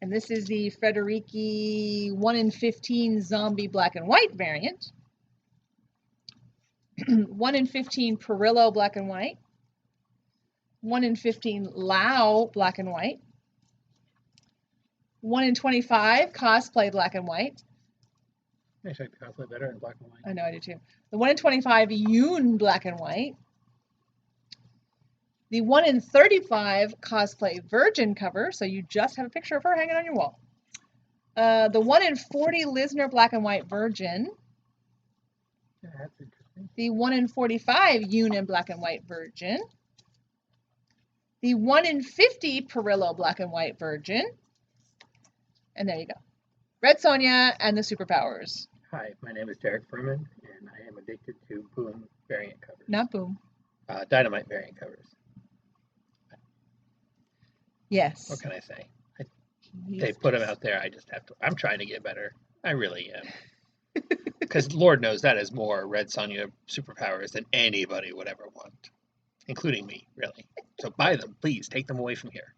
And this is the Federici 1 in 15 zombie black and white variant. 1 in 15 Perillo black and white. 1 in 15 Lau black and white. 1 in 25 cosplay black and white. I like the cosplay better in black and white. I know, I do too. The 1 in 25 Yoon black and white. The 1 in 35 cosplay virgin cover, so you just have a picture of her hanging on your wall. The 1 in 40 Lisner black and white virgin. Yeah, that's interesting. The 1 in 45 Yoon and black and white virgin. The 1 in 50 Perillo black and white virgin. And there you go. Red Sonja and the superpowers. Hi, my name is Derek Furman, and I am addicted to Boom variant covers. Not Boom. Dynamite variant covers. Yes. What can I say? They put them out there. I just have to. I'm trying to get better. I really am. Because Lord knows that is more Red Sonja superpowers than anybody would ever want, including me, really. So buy them, please. Take them away from here.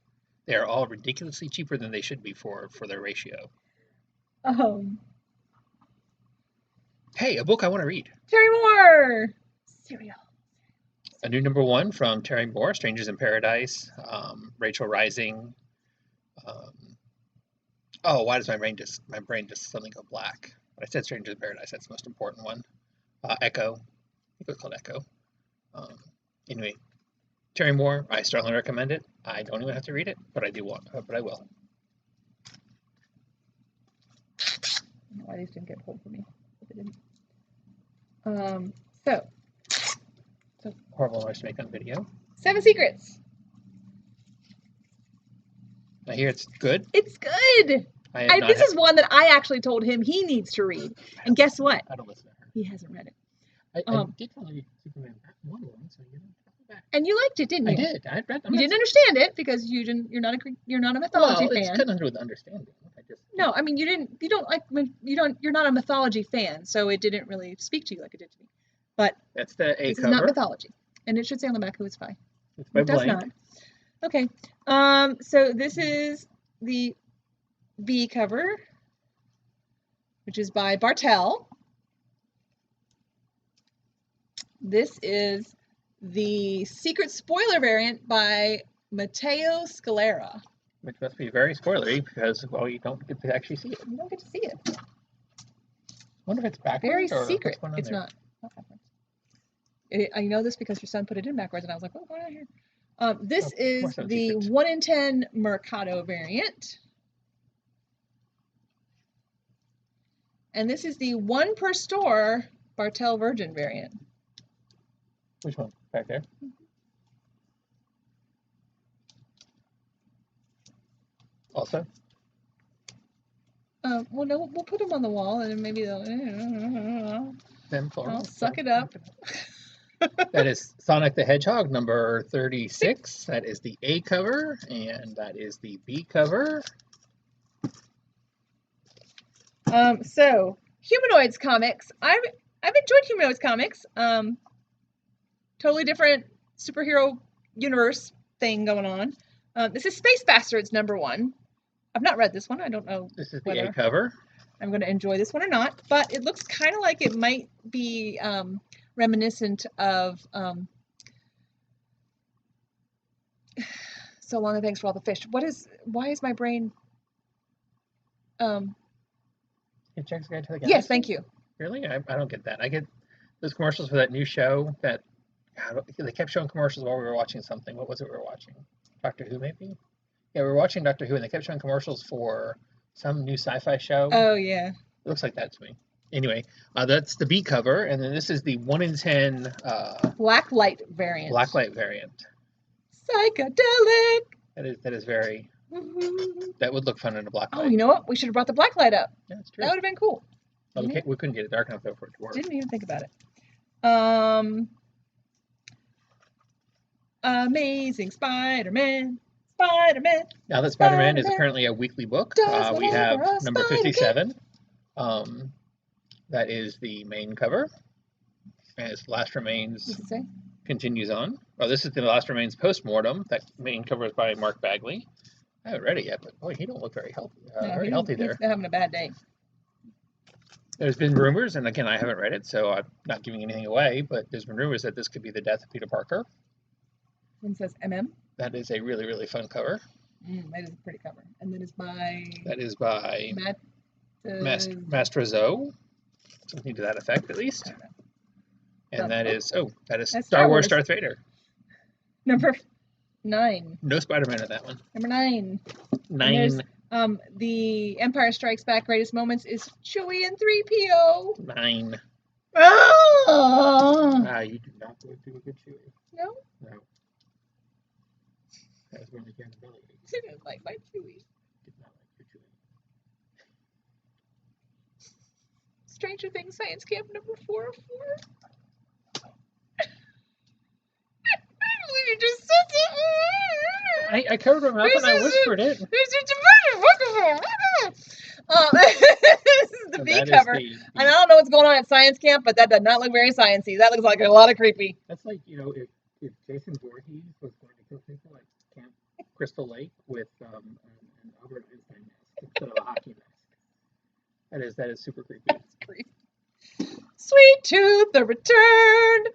They are all ridiculously cheaper than they should be for their ratio. Hey, a book I want to read. Terry Moore. Serial. A new number 1 from Terry Moore, Strangers in Paradise, Rachel Rising. Why does my brain just suddenly go black? But I said Strangers in Paradise. That's the most important one. Echo. I think it was called Echo. Anyway, Terry Moore. I strongly recommend it. I don't even have to read it, but I do want. But I will. I don't know why these didn't get pulled for me. But they didn't. So Horrible noise to make on video. 7 Secrets. I hear it's good. It's good. This is one that I actually told him he needs to read. And guess what? I don't listen to her. He hasn't read it. I did tell you Superman one, so you know. And you liked it, didn't you? I did. I read them. You didn't understand it because you're not a mythology fan. It's nothing to do with understanding. No, I mean you're not a mythology fan, so it didn't really speak to you like it did to me. But that's the A this cover. is not mythology, and it should say on the back who it's by. It's by it does not. Okay. So this is the B cover, which is by Bartel. This is the secret spoiler variant by Matteo Scalera. Which must be very spoilery because, well, you don't get to actually see it. You don't get to see it. I wonder if it's backwards. Very or secret. what's It's there. not backwards. I know this because your son put it in backwards, and I was like, what's going on here? This is the 1 in 10 Mercado variant. And this is the 1 per store Bartel Virgin variant. Which one? Back there? Also? Well, no, we'll put them on the wall, and then maybe they'll... Then I'll suck it up. That is Sonic the Hedgehog number 36. That is the A cover, and that is the B cover. So Humanoids comics. I've enjoyed Humanoids comics. Totally different superhero universe thing going on. This is Space Bastards number 1. I've not read this one. I don't know. This is the A cover. I'm going to enjoy this one or not, but it looks kind of like it might be reminiscent of So Long and Thanks for All the Fish. Why is my brain Hitchhiker's Guide to the Galaxy? Yes, thank you. Really? I don't get that. I get those commercials for that new show that they kept showing commercials while we were watching something. What was it we were watching? Doctor Who, maybe? Yeah, we were watching Doctor Who, and they kept showing commercials for some new sci-fi show. Oh, yeah. It looks like that to me. Anyway, that's the B cover, and then this is the 1 in 10 Blacklight variant. Blacklight variant. Psychedelic. That is very. That would look fun in a blacklight. Oh, you know what? We should have brought the blacklight up. Yeah, that's true. That would have been cool. Oh, we couldn't get it dark enough though for it to work. Didn't even think about it. Amazing Spider-Man. Spider-Man. Now that Spider-Man is apparently a weekly book, we have number 57. That is the main cover. As Last Remains continues on. Oh, this is the Last Remains postmortem. That main cover is by Mark Bagley. I haven't read it yet, but boy, he don't look very healthy. Very healthy there. He's having a bad day. There's been rumors, and again, I haven't read it, so I'm not giving anything away, but there's been rumors that this could be the death of Peter Parker. One says MM. That is a really, really fun cover. That is a pretty cover. And that is by... That is by... Mastrozo. Something to that effect, at least. And that is... Oh, that is Star Wars Darth Vader. Number 9. No Spider-Man in that one. Number 9. 9. The Empire Strikes Back greatest moments is Chewie and 3PO. 9. Oh! You do not go through a good Chewie. No? No. That was really kind of belly. I didn't like my Chewie. Did not like your Chewie. Stranger Things Science Camp number 404. You just said it. I covered my mouth and I whispered it. This is the B cover. And I don't know what's going on at science camp, but that does not look very sciencey. That looks like a lot of creepy. That's like, if Jason Voorhees was going to kill people at Camp Crystal Lake with an Albert Einstein mask instead of a hockey mask. That is super creepy. That's creepy. Sweet Tooth, The Return.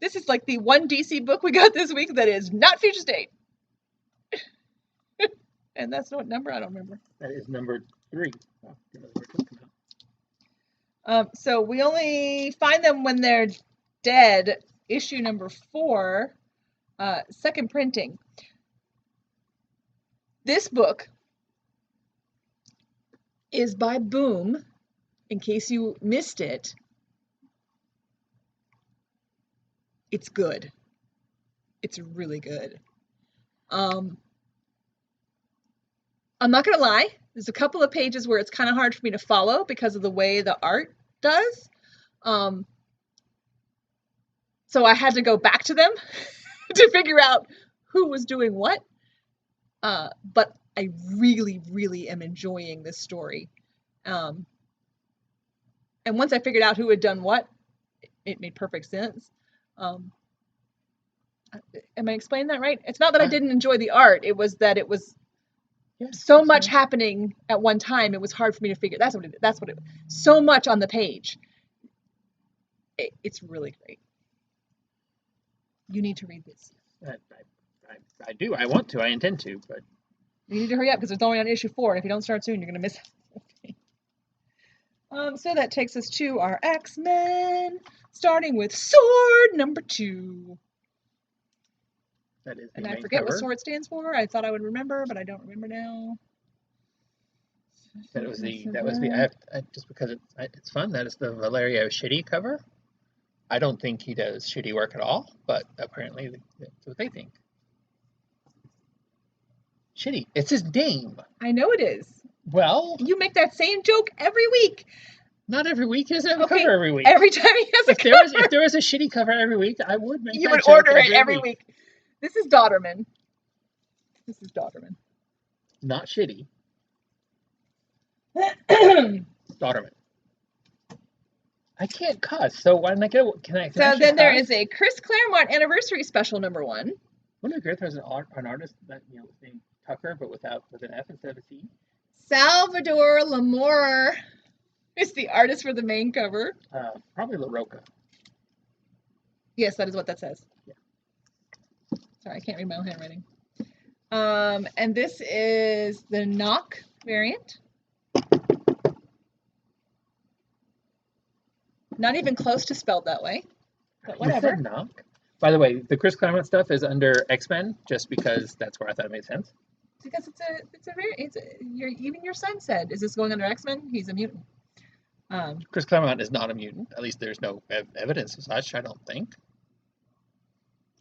This is like the one DC book we got this week that is not feature state. And that's what number? I don't remember. That is number 3. So we only find them when they're dead. Issue number 4, second printing. This book is by Boom, in case you missed it. It's good. It's really good. I'm not going to lie. There's a couple of pages where it's kind of hard for me to follow because of the way the art does. So I had to go back to them to figure out who was doing what. But I really, really am enjoying this story. And once I figured out who had done what, it made perfect sense. Am I explaining that right? It's not that I didn't enjoy the art. It was that it was so much happening at one time. It was hard for me to figure. That's what it. So much on the page. It's really great. You need to read this. I do. I want to. I intend to. But you need to hurry up because it's only on issue 4. And if you don't start soon, you're going to miss it. So that takes us to our X-Men, starting with Sword number 2. That is the and I main forget cover. what Sword stands for. I thought I would remember, but I don't remember now. That was the. Just because it's fun. That is the Valerio Shitty cover. I don't think he does shitty work at all, but apparently that's what they think. Shitty. It's his name. I know it is. Well, you make that same joke every week. Not every week. He doesn't have a cover every week. Every time he has a cover. If there was a shitty cover every week, I would make. You would order it every week. This is Daughterman. Not shitty. Daughterman. I can't cuss, so why don't I get? Can I? So then there is a Chris Claremont anniversary special number 1. Wouldn't it be great if there's an artist that is named Tucker, but with an F instead of a C? Salvador Lamore is the artist for the main cover. Probably La Roca. Yes, that is what that says. Yeah. Sorry, I can't read my own handwriting. And this is the Knock variant. Not even close to spelled that way, but whatever. You said knock? By the way, the Chris Claremont stuff is under X-Men, just because that's where I thought it made sense. Because even your son said, "Is this going under X-Men?" He's a mutant. Chris Claremont is not a mutant. At least there's no evidence of such, I don't think.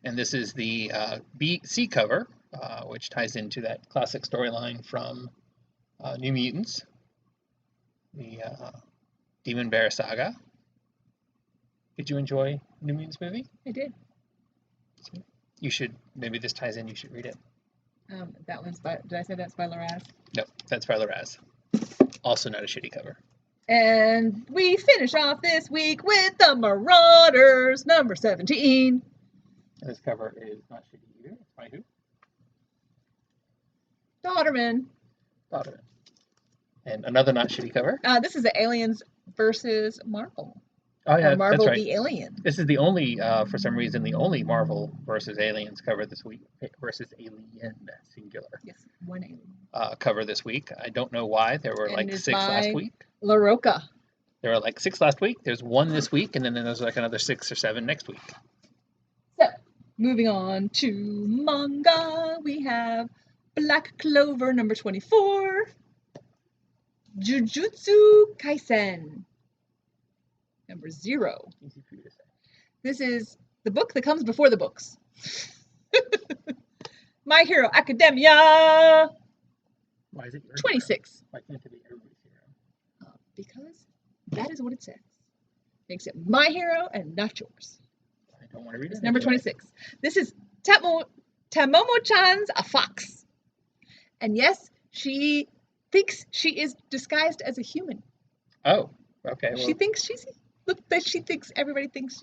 And this is the C cover, which ties into that classic storyline from New Mutants, the Demon Bear saga. Did you enjoy New Mutants movie? I did. You should, maybe this ties in, you should read it. That one's by, did I say that's by Laraz? No, that's by Laraz. Also not a shitty cover. And we finish off this week with the Marauders, number 17. And this cover is not shitty either. It's by who? Daughterman. Daughterman. And another not shitty cover. This is the Aliens versus Marvel. Oh yeah, Marvel that's right. v Alien. This is the only, for some reason, the only Marvel versus Aliens cover this week. Versus Alien, singular. Yes, one alien. Cover this week. I don't know why. There were like 6 last week. La Roca. There were like 6 last week. There's 1 this week, and then there's like another 6 or 7 next week. So, moving on to manga, we have Black Clover number 24, Jujutsu Kaisen number 0. Easy for you to say. This is the book that comes before the books. My Hero Academia. Why is it yours? 26. Why can't it be everybody's hero? Because that is what it says. Makes it my hero and not yours. I don't want to read it. It's number 26. This is Tamomo-chan's a fox. And yes, she thinks she is disguised as a human. Oh, okay. Well, She thinks everybody thinks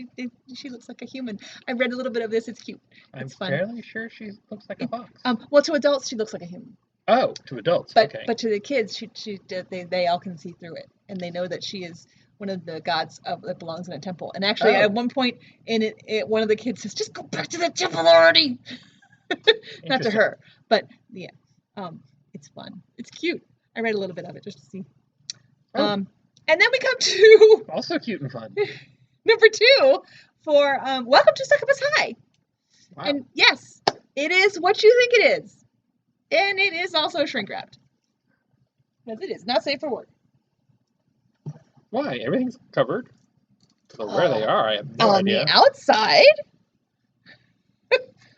she looks like a human. I read a little bit of this. It's cute. I'm It's fun. fairly sure she looks like a fox. Well, to adults, she looks like a human. Oh, to adults. But okay. but to the kids, they all can see through it, and they know that she is one of the gods that belongs in a temple. And actually, at one point in it, one of the kids says, "Just go back to the temple already." Not to her, but yeah, it's fun. It's cute. I read a little bit of it just to see. Oh. And then we come to Also cute and fun. number 2 for Welcome to Succubus High. Wow. And yes, it is what you think it is. And it is also shrink wrapped. Because it is not safe for work. Why? Everything's covered. So where they are, I have no On idea. the outside.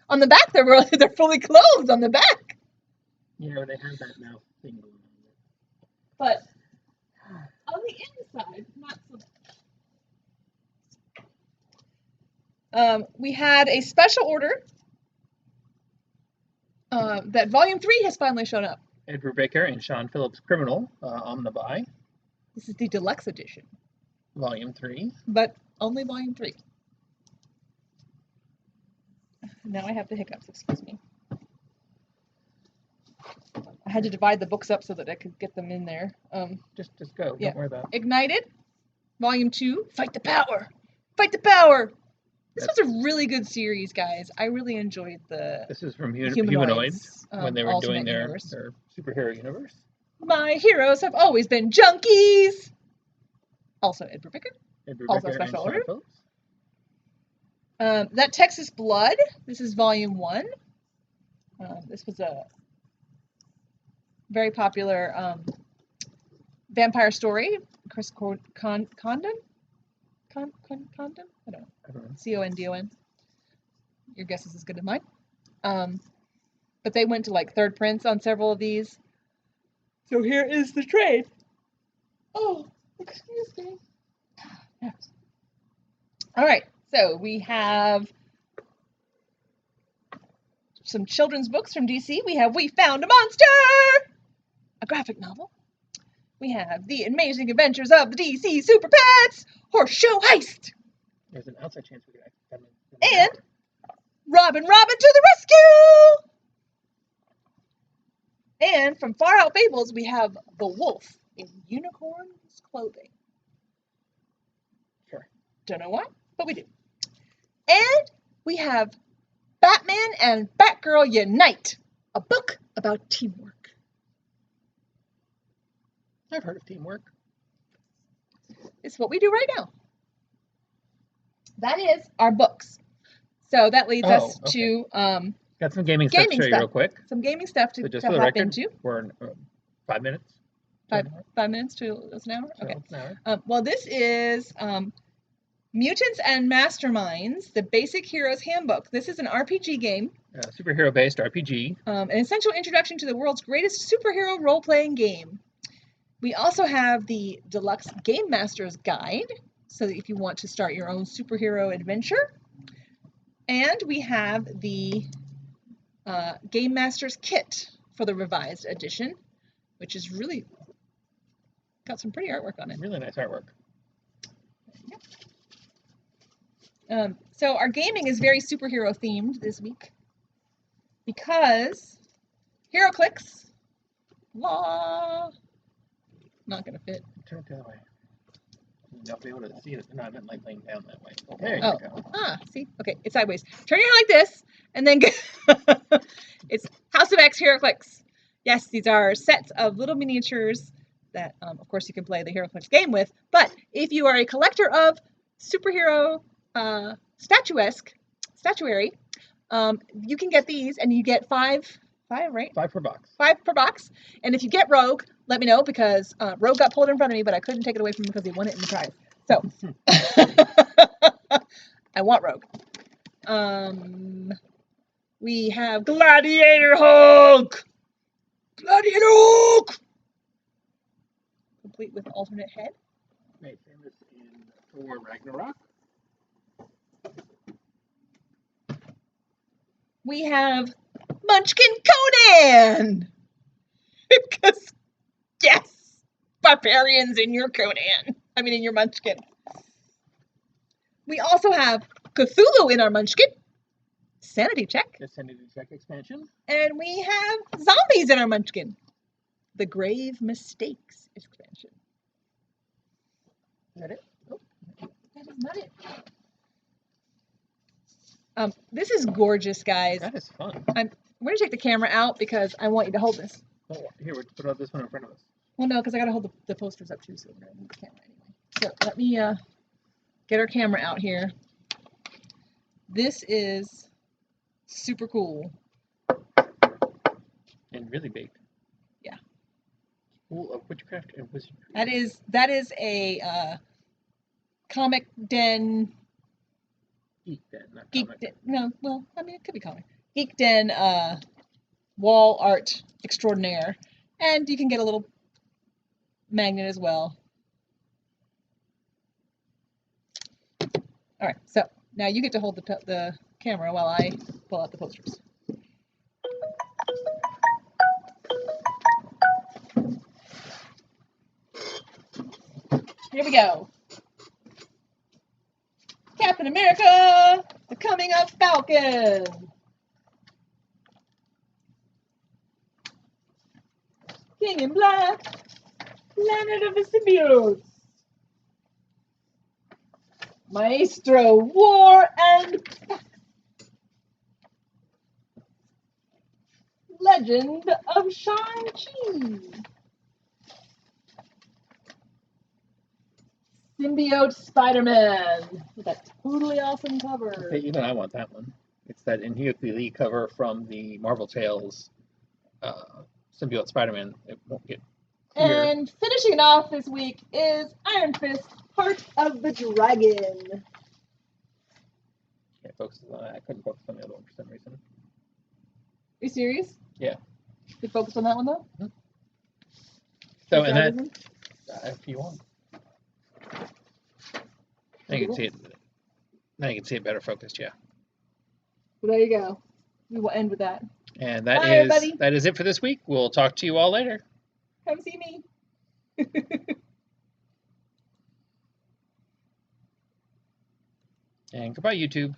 On the back, they're fully clothed on the back. Yeah, they have that mouth thing going on. But on the inside, not so much. We had a special order that Volume 3 has finally shown up. Ed Brubaker and Sean Phillips' Criminal on the buy. This is the deluxe edition, Volume 3. but only Volume 3. Now I have the hiccups, excuse me. I had to divide the books up so that I could get them in there. Just go. Yeah. Don't worry about it. Ignited, Volume 2, Fight the Power! Fight the Power! This was a really good series, guys. I really enjoyed the This is from Humanoids, Humanoids when they were doing alternate their universe. superhero universe. My heroes have always been junkies! Also Ed Brubaker. Ed Brubaker Also and special Sean order. Phillips. That Texas Blood, this is Volume 1. This was a very popular vampire story. Chris Condon? Condon? I don't know. Condon. Your guess is as good as mine. But they went to like third prints on several of these. So here is the trade. Oh, excuse me. Yes. All right. So we have some children's books from DC. We have We Found a Monster, a graphic novel. We have The Amazing Adventures of the DC Super Pets, Horseshoe Heist. There's an outside chance we could actually And Robin to the Rescue! And from Far Out Fables, we have the wolf in unicorn's clothing. Sure. Don't know why, but we do. And we have Batman and Batgirl Unite, a book about teamwork. I've heard of teamwork. It's what we do right now. That is our books. So that leads us to got some gaming stuff to show you real quick. Some gaming stuff to So just hop for the record, into. we're in 5 minutes. 5 minutes to an hour. So Okay. an hour. Well, this is Mutants and Masterminds: The Basic Heroes Handbook. This is an RPG game. Superhero-based RPG. An essential introduction to the world's greatest superhero role-playing game. We also have the Deluxe Game Master's Guide, so that if you want to start your own superhero adventure. And we have the Game Master's Kit for the revised edition, which is really got some pretty artwork on it. Really nice artwork. So our gaming is very superhero themed this week because HeroClix, not gonna fit. Turn it that way. You'll be able to see it. No, I meant like laying down that way. There you go. See? Okay, it's sideways. Turn your head like this, and then it's House of X HeroClix. Yes, these are sets of little miniatures that, of course, you can play the HeroClix game with. But if you are a collector of superhero statuary, you can get these, and you get five, right? 5 per box. 5 per box. And if you get Rogue, let me know, because Rogue got pulled in front of me, but I couldn't take it away from him because he won it in the prize. So I want Rogue. We have Gladiator Hulk. Gladiator Hulk. Complete with alternate head. Made famous in Thor Ragnarok. We have Munchkin Conan. Because, yes, barbarians in your Conan. I mean, in your Munchkin. We also have Cthulhu in our Munchkin. Sanity check. The Sanity check expansion. And we have zombies in our Munchkin. The Grave Mistakes expansion. Is that it? Oh, that is not it. This is gorgeous, guys. That is fun. I'm going to take the camera out because I want you to hold this. Oh, here, we'll put this one in front of us. Well, no, because I got to hold the posters up too, so we're going to move the camera anyway. So let me get our camera out here. This is super cool. And really big. Yeah. School of Witchcraft and Wizardry. That is a comic den. Geek Den, not Geek comic. Den. No, well, I mean, it could be comic. Geek Den wall art extraordinaire. And you can get a little magnet as well. All right, so now you get to hold the camera while I pull out the posters. Here we go. Captain America, the coming of Falcon. King in Black, Planet of the Symbiotes. Maestro, War and Pax. Legend of Shang-Chi. Symbiote Spider-Man with that totally awesome cover. Okay, even I want that one. It's that Inhuman Lee cover from the Marvel Tales Symbiote Spider-Man. It won't get clear. And finishing it off this week is Iron Fist, Heart of the Dragon. Can't focus on that. I couldn't focus on the other one for some reason. Are you serious? Yeah. You focused on that one though? Mm-hmm. So, and that, if you want. Now you can see it. Now you can see it better focused, yeah. Well, there you go. We will end with that. And Bye, that is it for this week. We'll talk to you all later. Come see me. And goodbye, YouTube.